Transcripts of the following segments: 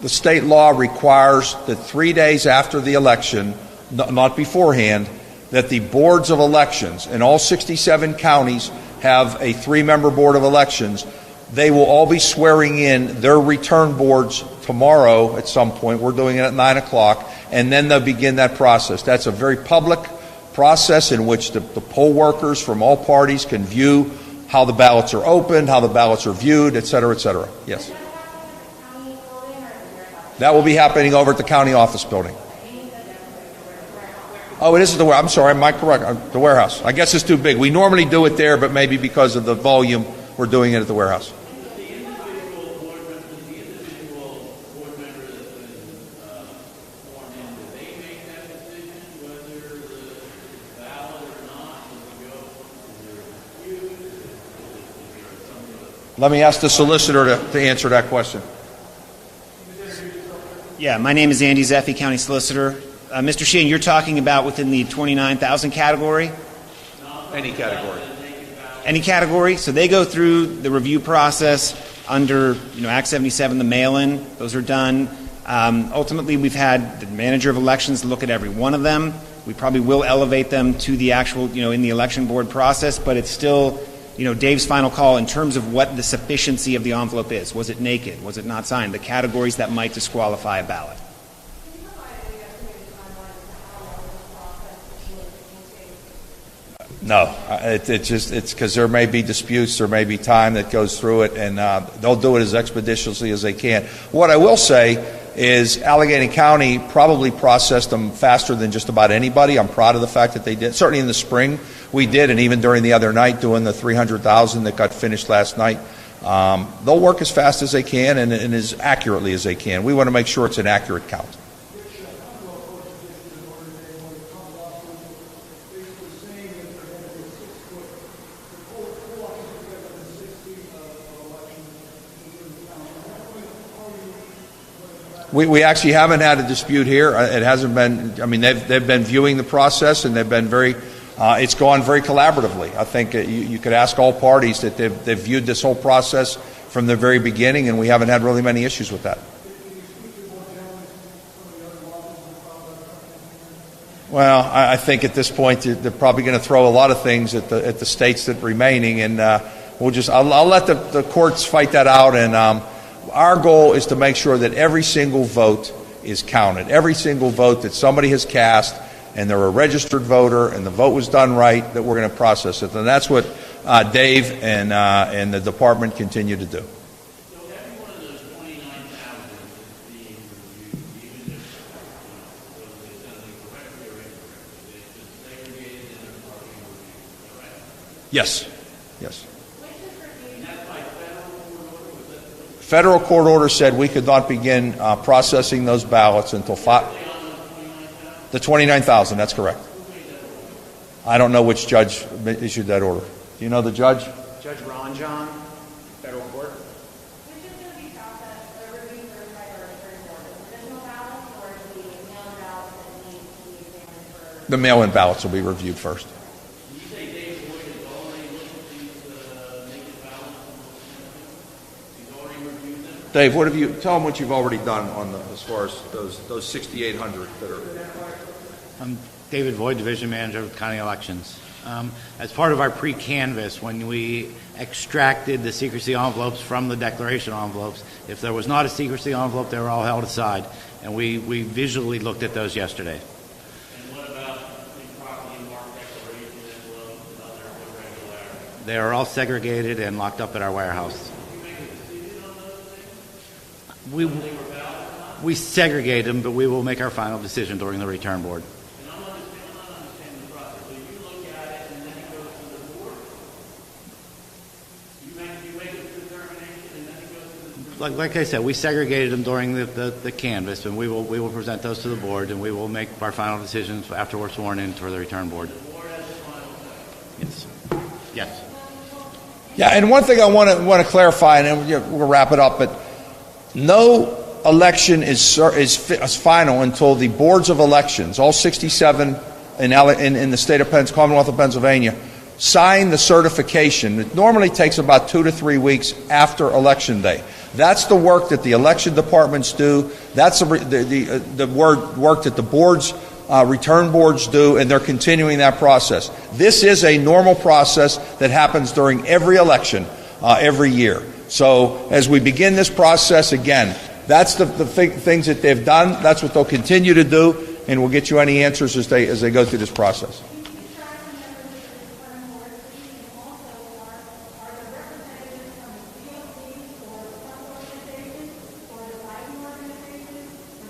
The state law requires that 3 days after the election, not beforehand, that the boards of elections in all 67 counties have a 3-member board of elections. They will all be swearing in their return boards tomorrow at some point. We're doing it at 9 o'clock, and then they'll begin that process. That's a very public process in which the poll workers from all parties can view how the ballots are opened, how the ballots are viewed, et cetera, et cetera. Yes. That will be happening over at the county office building. Oh, it is the warehouse. I'm sorry, am I correct? The warehouse. I guess it's too big. We normally do it there, but maybe because of the volume, we're doing it at the warehouse. Let me ask the solicitor to answer that question. Yeah, my name is Andy Zeffi, County Solicitor. Mr. Sheehan, you're talking about within the 29,000 category? Any category. Any category? So they go through the review process under, Act 77, the mail-in. Those are done. Ultimately, we've had the manager of elections look at every one of them. We probably will elevate them to the actual, in the election board process, but it's still, Dave's final call in terms of what the sufficiency of the envelope is. Was it naked? Was it not signed? The categories that might disqualify a ballot. No, it's because there may be disputes, there may be time that goes through it, and they'll do it as expeditiously as they can. What I will say is Allegheny County probably processed them faster than just about anybody. I'm proud of the fact that they did. Certainly in the spring we did, and even during the other night doing the 300,000 that got finished last night. They'll work as fast as they can and as accurately as they can. We want to make sure it's an accurate count. We actually haven't had a dispute here. It hasn't been. I mean, they've been viewing the process, and they've been very. It's gone very collaboratively. I think you could ask all parties that they've viewed this whole process from the very beginning, and we haven't had really many issues with that. Well, I think at this point they're probably going to throw a lot of things at the states that are remaining, and I'll let the courts fight that out. And our goal is to make sure that every single vote is counted. Every single vote that somebody has cast, and they're a registered voter, and the vote was done right, that we're going to process it. And that's what Dave and the department continue to do. So every one of those 29,000 is being reviewed, even if it's something correctly or incorrectly. It's just segregated and they're being reviewed, correct? Yes. Yes. Federal court order said we could not begin processing those ballots until the 29,000. That's correct. I don't know which judge issued that order. Do you know the judge? Judge Ron John, federal court. Which is going to be processed, the review certified or return board, the original ballots or the mail-in ballots that need to be examined for? The mail-in ballots will be reviewed first. You say Dave Boyd has already looked at these naked ballots? He's already reviewed them? Dave, tell them what you've already done on as far as those 6,800 that are. I'm David Boyd, Division Manager of County Elections. As part of our pre-canvass, when we extracted the secrecy envelopes from the declaration envelopes, if there was not a secrecy envelope, they were all held aside, and we visually looked at those yesterday. And what about the properly marked declaration envelopes and other irregularities? They are all segregated and locked up at our warehouse. We segregate them, but we will make our final decision during the return board. And I'm not understanding the process. So you look at it and then it goes to the board. You make a determination and then it goes to the board. Like I said, we segregated them during the canvass, and we will present those to the board, and we will make our final decisions after we're sworn in for the return board. The board has the final say. Yes. Yes. Yeah, and one thing I want to clarify, and we'll wrap it up, but no election is final until the boards of elections, all 67 in the state of Commonwealth of Pennsylvania, sign the certification. It normally takes about 2 to 3 weeks after Election Day. That's the work that the election departments do. That's the work that the boards, return boards do, and they're continuing that process. This is a normal process that happens during every election, every year. So as we begin this process, again, that's the things that they've done. That's what they'll continue to do, and we'll get you any answers as they go through this process.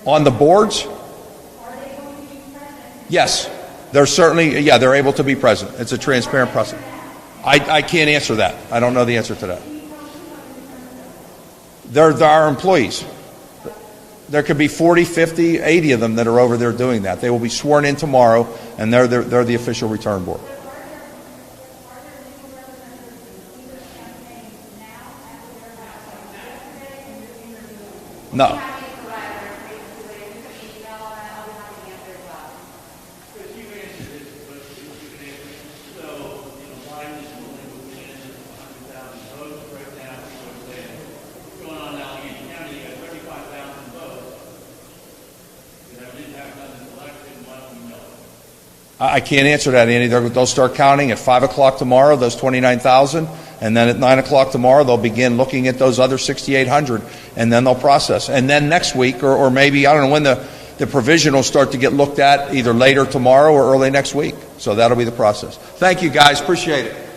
On the boards? Yes. They're certainly, they're able to be present. It's a transparent process. I can't answer that. I don't know the answer to that. They're our employees. There could be 40, 50, 80 of them that are over there doing that. They will be sworn in tomorrow, and they're the official return board. No. I can't answer that, Andy. They'll start counting at 5 o'clock tomorrow, those 29,000, and then at 9 o'clock tomorrow, they'll begin looking at those other 6,800, and then they'll process. And then next week, or maybe, I don't know when the provision will start to get looked at, either later tomorrow or early next week. So that'll be the process. Thank you, guys. Appreciate it.